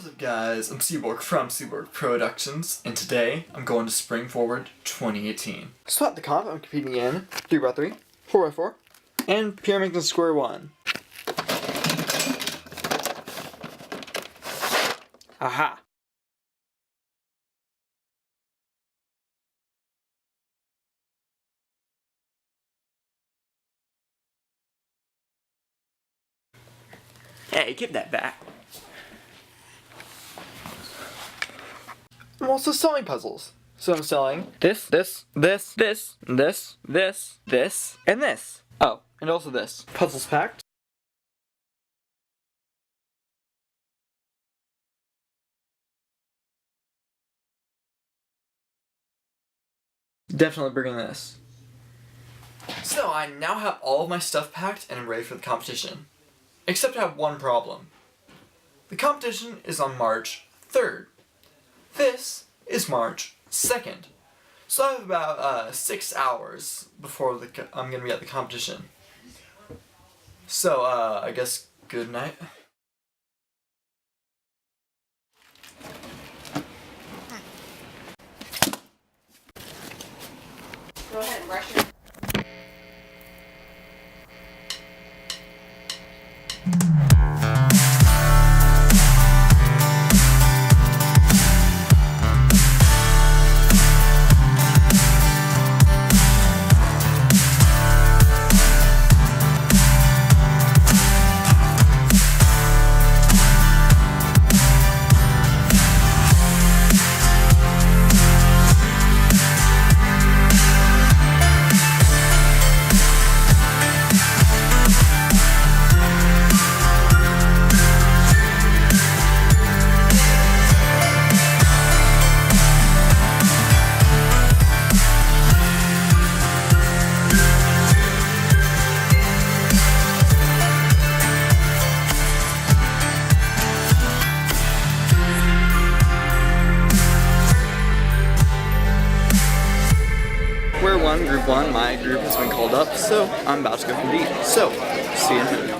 What's up guys, I'm Seaborg from Seaborg Productions, and today I'm going to Spring Forward 2018. So at the comp, I'm competing in 3x3, 4x4, and Pyramid and Square 1. Aha! Hey, give that back. I'm also selling puzzles. So I'm selling this, and this. Oh, and also this. Puzzles packed. Definitely bringing this. So I now have all of my stuff packed and I'm ready for the competition. Except I have one problem. The competition is on March 3rd. This is March 2nd. So I have about 6 hours before I'm going to be at the competition. So, I guess good night. Go ahead, brush your... Square 1, Group 1, my group has been called up, so I'm about to go compete. So, see you in a minute.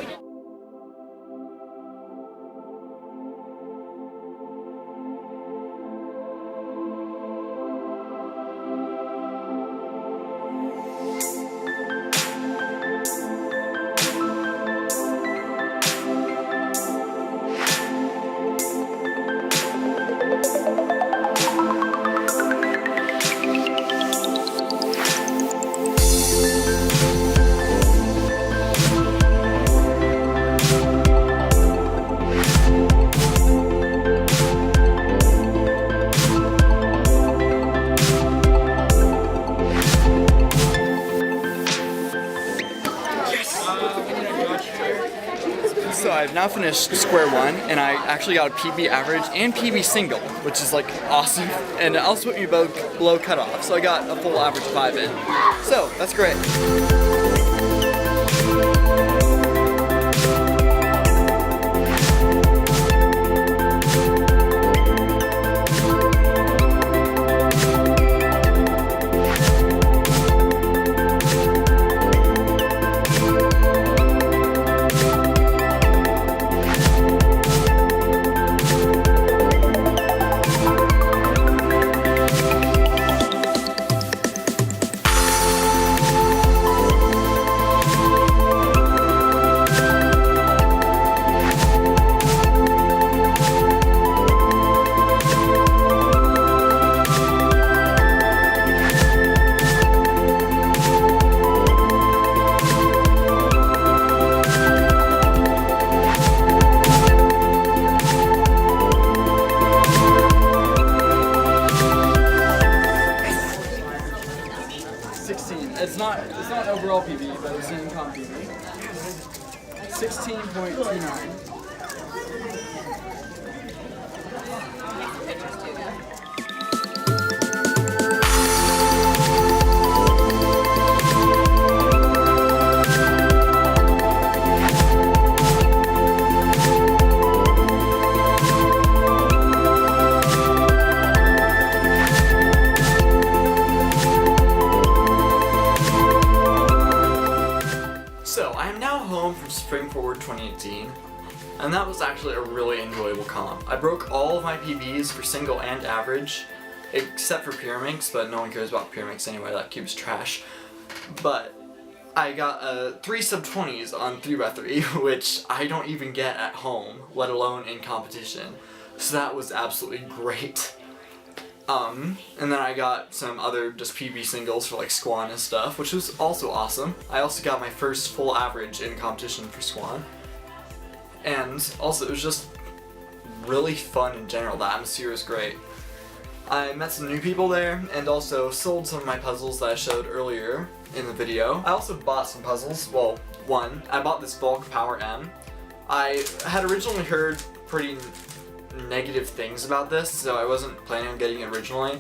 So I've now finished Square 1, and I actually got a PB average and PB single, which is like awesome, and it also put me below cutoff, so I got a full average 5 in. So, that's great. It's not overall PB, but it's in comp PB. 16.29. So, I am now home from Spring Forward 2018, and that was actually a really enjoyable comp. I broke all of my PBs for single and average, except for Pyraminx, but no one cares about Pyraminx anyway, that cube's trash. But I got 3 sub-20s on 3x3, which I don't even get at home, let alone in competition. So that was absolutely great. And then I got some other just PB singles for like Squan and stuff, which was also awesome. I also got my first full average in competition for Squan. And also it was just really fun in general, the atmosphere was great. I met some new people there, and also sold some of my puzzles that I showed earlier in the video. I also bought some puzzles. Well, one, I bought this Bulk Power M. I had originally heard pretty negative things about this, so I wasn't planning on getting it originally.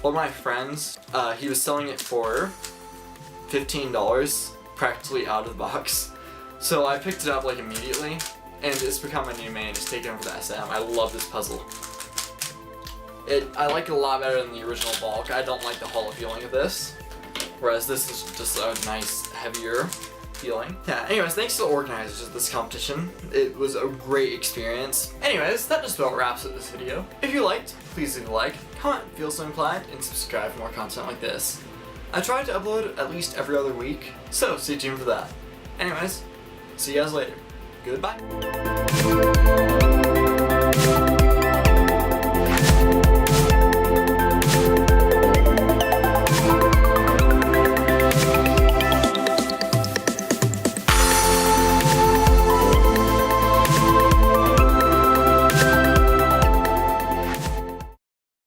One of my friends, he was selling it for $15, practically out of the box. So I picked it up like immediately, and it's become my new main. Just take it over to SM. I love this puzzle. I like it a lot better than the original Bulk. I don't like the hollow feeling of this, whereas this is just a nice, heavier feeling. Yeah, anyways, thanks to the organizers of this competition. It was a great experience. Anyways, that just about wraps up this video. If you liked, please leave a like, comment, feel so inclined, and subscribe for more content like this. I try to upload at least every other week, so stay tuned for that. Anyways, see you guys later. Goodbye.